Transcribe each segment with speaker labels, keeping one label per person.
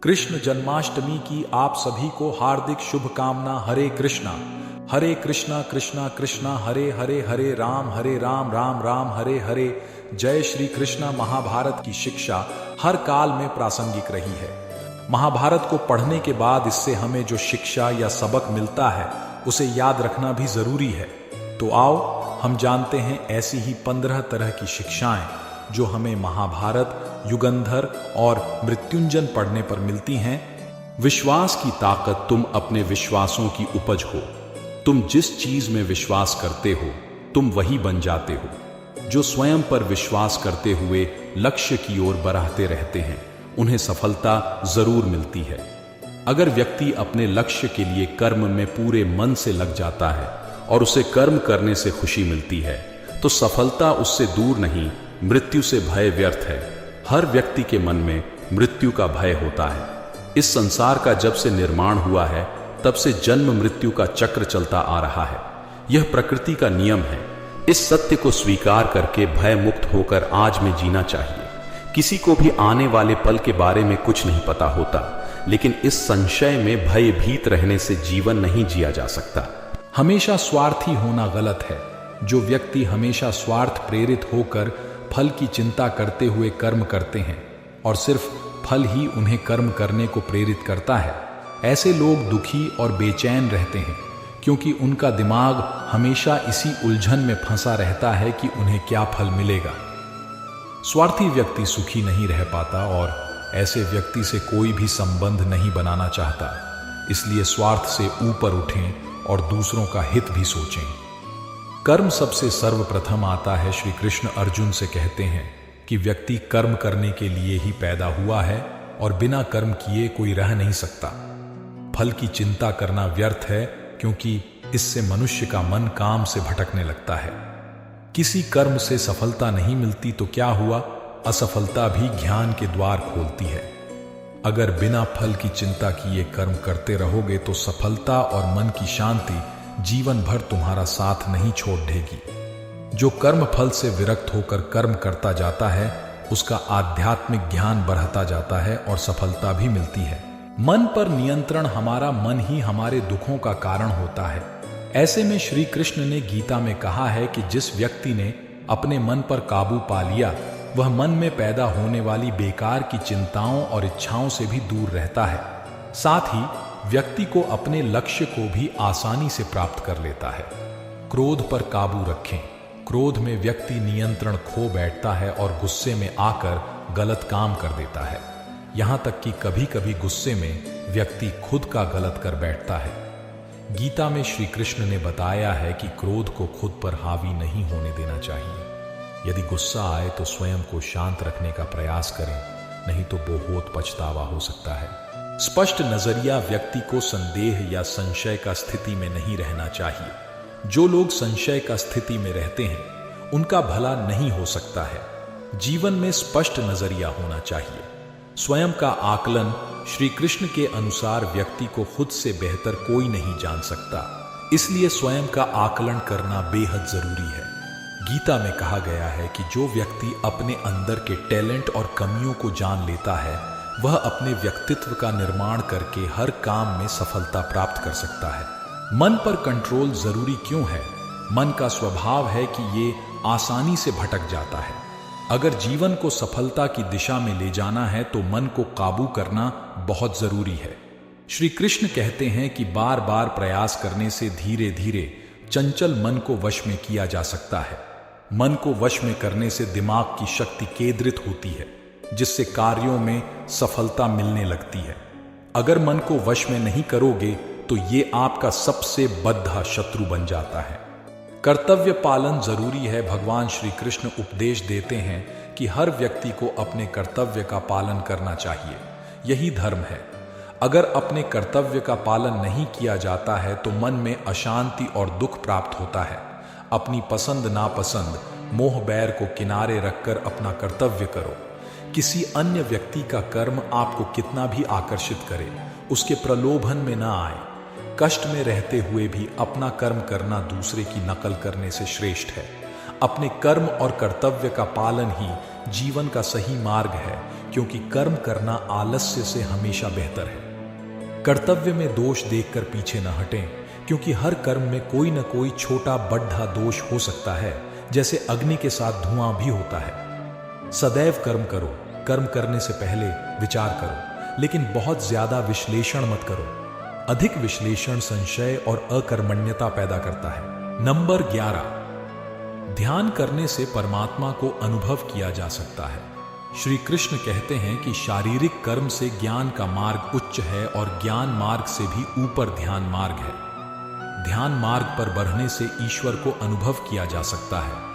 Speaker 1: कृष्ण जन्माष्टमी की आप सभी को हार्दिक शुभकामना। हरे कृष्णा कृष्णा कृष्णा हरे हरे, हरे राम राम राम हरे हरे। जय श्री कृष्णा। महाभारत की शिक्षा हर काल में प्रासंगिक रही है। महाभारत को पढ़ने के बाद इससे हमें जो शिक्षा या सबक मिलता है उसे याद रखना भी जरूरी है। तो आओ हम जानते हैं ऐसी ही 15 तरह की शिक्षाएं जो हमें महाभारत, युगंधर और मृत्युंजय पढ़ने पर मिलती हैं। विश्वास की ताकत। तुम अपने विश्वासों की उपज हो। तुम जिस चीज में विश्वास करते हो तुम वही बन जाते हो। जो स्वयं पर विश्वास करते हुए लक्ष्य की ओर बढ़ते रहते हैं उन्हें सफलता जरूर मिलती है। अगर व्यक्ति अपने लक्ष्य के लिए कर्म में पूरे मन से लग जाता है और उसे कर्म करने से खुशी मिलती है तो सफलता उससे दूर नहीं, मृत्यु से भय व्यर्थ है। हर व्यक्ति के मन में मृत्यु का भय होता है। इस संसार का जब से निर्माण हुआ है तब से जन्म मृत्यु का चक्र चलता आ रहा है। यह प्रकृति का नियम है। इस सत्य को स्वीकार करके भय मुक्त होकर आज में जीना चाहिए। किसी को भी आने वाले पल के बारे में कुछ नहीं पता होता, लेकिन इस संशय में भयभीत रहने से जीवन नहीं जिया जा सकता। हमेशा स्वार्थी होना गलत है। जो व्यक्ति हमेशा स्वार्थ प्रेरित होकर फल की चिंता करते हुए कर्म करते हैं और सिर्फ फल ही उन्हें कर्म करने को प्रेरित करता है, ऐसे लोग दुखी और बेचैन रहते हैं, क्योंकि उनका दिमाग हमेशा इसी उलझन में फंसा रहता है कि उन्हें क्या फल मिलेगा। स्वार्थी व्यक्ति सुखी नहीं रह पाता और ऐसे व्यक्ति से कोई भी संबंध नहीं बनाना चाहता। इसलिए स्वार्थ से ऊपर उठें और दूसरों का हित भी सोचें। कर्म सबसे सर्वप्रथम आता है। श्री कृष्ण अर्जुन से कहते हैं कि व्यक्ति कर्म करने के लिए ही पैदा हुआ है और बिना कर्म किए कोई रह नहीं सकता। फल की चिंता करना व्यर्थ है, क्योंकि इससे मनुष्य का मन काम से भटकने लगता है। किसी कर्म से सफलता नहीं मिलती तो क्या हुआ, असफलता भी ज्ञान के द्वार खोलती है। अगर बिना फल की चिंता किए कर्म करते रहोगे तो सफलता और मन की शांति जीवन भर तुम्हारा साथ नहीं छोड़ देगी। जो कर्म फल से विरक्त होकर कर्म करता जाता है उसका आध्यात्मिक ज्ञान बढ़ता जाता है और सफलता भी मिलती है। मन पर नियंत्रण। हमारा मन ही हमारे दुखों का कारण होता है। ऐसे में श्री कृष्ण ने गीता में कहा है कि जिस व्यक्ति ने अपने मन पर काबू पा लिया वह मन में पैदा होने वाली बेकार की चिंताओं और इच्छाओं से भी दूर रहता है। साथ ही व्यक्ति को अपने लक्ष्य को भी आसानी से प्राप्त कर लेता है। क्रोध पर काबू रखें। क्रोध में व्यक्ति नियंत्रण खो बैठता है और गुस्से में आकर गलत काम कर देता है। यहां तक कि कभी कभी गुस्से में व्यक्ति खुद का गलत कर बैठता है। गीता में श्री कृष्ण ने बताया है कि क्रोध को खुद पर हावी नहीं होने देना चाहिए। यदि गुस्सा आए तो स्वयं को शांत रखने का प्रयास करें, नहीं तो बहुत पछतावा हो सकता है। स्पष्ट नजरिया। व्यक्ति को संदेह या संशय का स्थिति में नहीं रहना चाहिए। जो लोग संशय का स्थिति में रहते हैं उनका भला नहीं हो सकता है। जीवन में स्पष्ट नजरिया होना चाहिए। स्वयं का आकलन। श्री कृष्ण के अनुसार व्यक्ति को खुद से बेहतर कोई नहीं जान सकता, इसलिए स्वयं का आकलन करना बेहद जरूरी है। गीता में कहा गया है कि जो व्यक्ति अपने अंदर के टैलेंट और कमियों को जान लेता है वह अपने व्यक्तित्व का निर्माण करके हर काम में सफलता प्राप्त कर सकता है। मन पर कंट्रोल जरूरी क्यों है? मन का स्वभाव है कि ये आसानी से भटक जाता है। अगर जीवन को सफलता की दिशा में ले जाना है तो मन को काबू करना बहुत जरूरी है। श्री कृष्ण कहते हैं कि बार बार प्रयास करने से धीरे धीरे चंचल मन को वश में किया जा सकता है। मन को वश में करने से दिमाग की शक्ति केंद्रित होती है, जिससे कार्यों में सफलता मिलने लगती है। अगर मन को वश में नहीं करोगे तो ये आपका सबसे बद्धा शत्रु बन जाता है। कर्तव्य पालन जरूरी है। भगवान श्री कृष्ण उपदेश देते हैं कि हर व्यक्ति को अपने कर्तव्य का पालन करना चाहिए। यही धर्म है। अगर अपने कर्तव्य का पालन नहीं किया जाता है तो मन में अशांति और दुख प्राप्त होता है। अपनी पसंद नापसंद, मोह बैर को किनारे रखकर अपना कर्तव्य करो। किसी अन्य व्यक्ति का कर्म आपको कितना भी आकर्षित करे, उसके प्रलोभन में ना आए। कष्ट में रहते हुए भी अपना कर्म करना दूसरे की नकल करने से श्रेष्ठ है। अपने कर्म और कर्तव्य का पालन ही जीवन का सही मार्ग है, क्योंकि कर्म करना आलस्य से हमेशा बेहतर है। कर्तव्य में दोष देखकर पीछे न हटें, क्योंकि हर कर्म में कोई न कोई छोटा बड़ा दोष हो सकता है, जैसे अग्नि के साथ धुआं भी होता है। सदैव कर्म करो, कर्म करने से पहले विचार करो, लेकिन बहुत ज्यादा विश्लेषण मत करो। अधिक विश्लेषण संशय और अकर्मण्यता पैदा करता है। नंबर 11, ध्यान करने से परमात्मा को अनुभव किया जा सकता है। श्री कृष्ण कहते हैं कि शारीरिक कर्म से ज्ञान का मार्ग उच्च है और ज्ञान मार्ग से भी ऊपर ध्यान मार्ग है। ध्यान मार्ग पर बढ़ने से ईश्वर को अनुभव किया जा सकता है।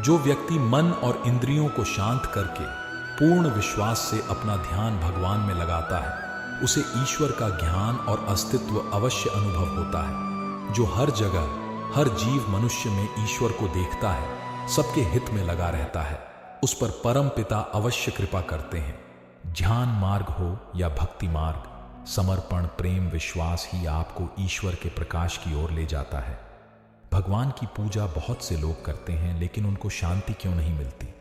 Speaker 1: जो व्यक्ति मन और इंद्रियों को शांत करके पूर्ण विश्वास से अपना ध्यान भगवान में लगाता है, उसे ईश्वर का ज्ञान और अस्तित्व अवश्य अनुभव होता है। जो हर जगह हर जीव मनुष्य में ईश्वर को देखता है, सबके हित में लगा रहता है, उस पर परम पिता अवश्य कृपा करते हैं। ध्यान मार्ग हो या भक्ति मार्ग, समर्पण प्रेम विश्वास ही आपको ईश्वर के प्रकाश की ओर ले जाता है। भगवान की पूजा बहुत से लोग करते हैं, लेकिन उनको शांति क्यों नहीं मिलती?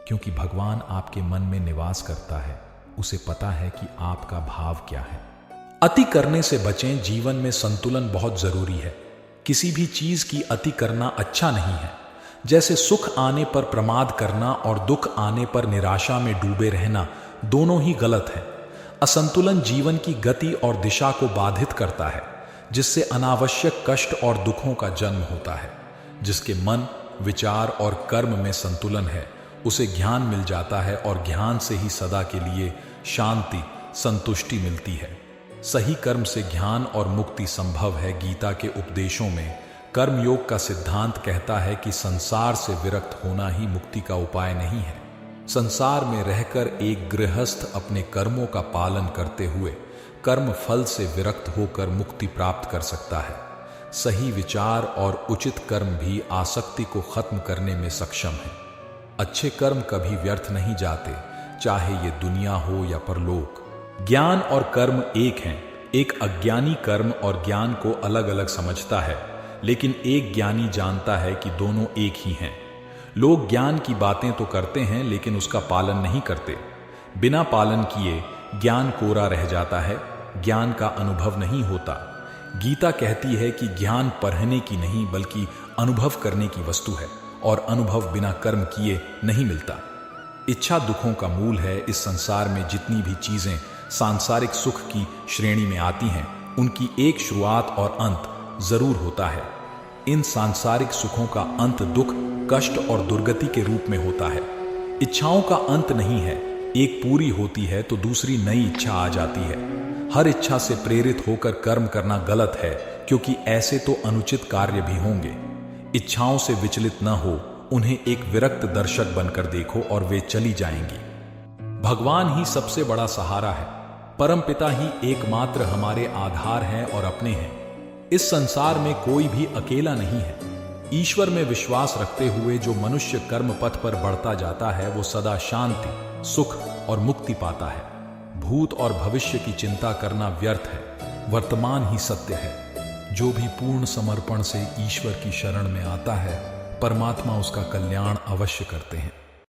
Speaker 1: क्योंकि भगवान आपके मन में निवास करता है, उसे पता है कि आपका भाव क्या है। अति करने से बचें। जीवन में संतुलन बहुत जरूरी है। किसी भी चीज की अति करना अच्छा नहीं है। जैसे सुख आने पर प्रमाद करना और दुख आने पर निराशा में डूबे रहना, दोनों ही गलत है। असंतुलन जीवन की गति और दिशा को बाधित करता है, जिससे अनावश्यक कष्ट और दुखों का जन्म होता है। जिसके मन विचार और कर्म में संतुलन है, उसे ज्ञान मिल जाता है और ज्ञान से ही सदा के लिए शांति संतुष्टि मिलती है। सही कर्म से ज्ञान और मुक्ति संभव है। गीता के उपदेशों में कर्मयोग का सिद्धांत कहता है कि संसार से विरक्त होना ही मुक्ति का उपाय नहीं है। संसार में रहकर एक गृहस्थ अपने कर्मों का पालन करते हुए कर्म फल से विरक्त होकर मुक्ति प्राप्त कर सकता है। सही विचार और उचित कर्म भी आसक्ति को खत्म करने में सक्षम है। अच्छे कर्म कभी व्यर्थ नहीं जाते, चाहे ये दुनिया हो या परलोक। ज्ञान और कर्म एक हैं। एक अज्ञानी कर्म और ज्ञान को अलग अलग समझता है, लेकिन एक ज्ञानी जानता है कि दोनों एक ही हैं। लोग ज्ञान की बातें तो करते हैं, लेकिन उसका पालन नहीं करते। बिना पालन किए ज्ञान कोरा रह जाता है, ज्ञान का अनुभव नहीं होता। गीता कहती है कि ज्ञान पढ़ने की नहीं बल्कि अनुभव करने की वस्तु है, और अनुभव बिना कर्म किए नहीं मिलता। इच्छा दुखों का मूल है। इस संसार में जितनी भी चीजें सांसारिक सुख की श्रेणी में आती हैं, उनकी एक शुरुआत और अंत जरूर होता है। इन सांसारिक सुखों का अंत दुख कष्ट और दुर्गति के रूप में होता है। इच्छाओं का अंत नहीं है। एक पूरी होती है तो दूसरी नई इच्छा आ जाती है। हर इच्छा से प्रेरित होकर कर्म करना गलत है, क्योंकि ऐसे तो अनुचित कार्य भी होंगे। इच्छाओं से विचलित न हो, उन्हें एक विरक्त दर्शक बनकर देखो और वे चली जाएंगी। भगवान ही सबसे बड़ा सहारा है। परम पिता ही एकमात्र हमारे आधार हैं और अपने हैं। इस संसार में कोई भी अकेला नहीं है। ईश्वर में विश्वास रखते हुए जो मनुष्य कर्म पथ पर बढ़ता जाता है, वो सदा शांति सुख और मुक्ति पाता है। भूत और भविष्य की चिंता करना व्यर्थ है। वर्तमान ही सत्य है। जो भी पूर्ण समर्पण से ईश्वर की शरण में आता है, परमात्मा उसका कल्याण अवश्य करते हैं।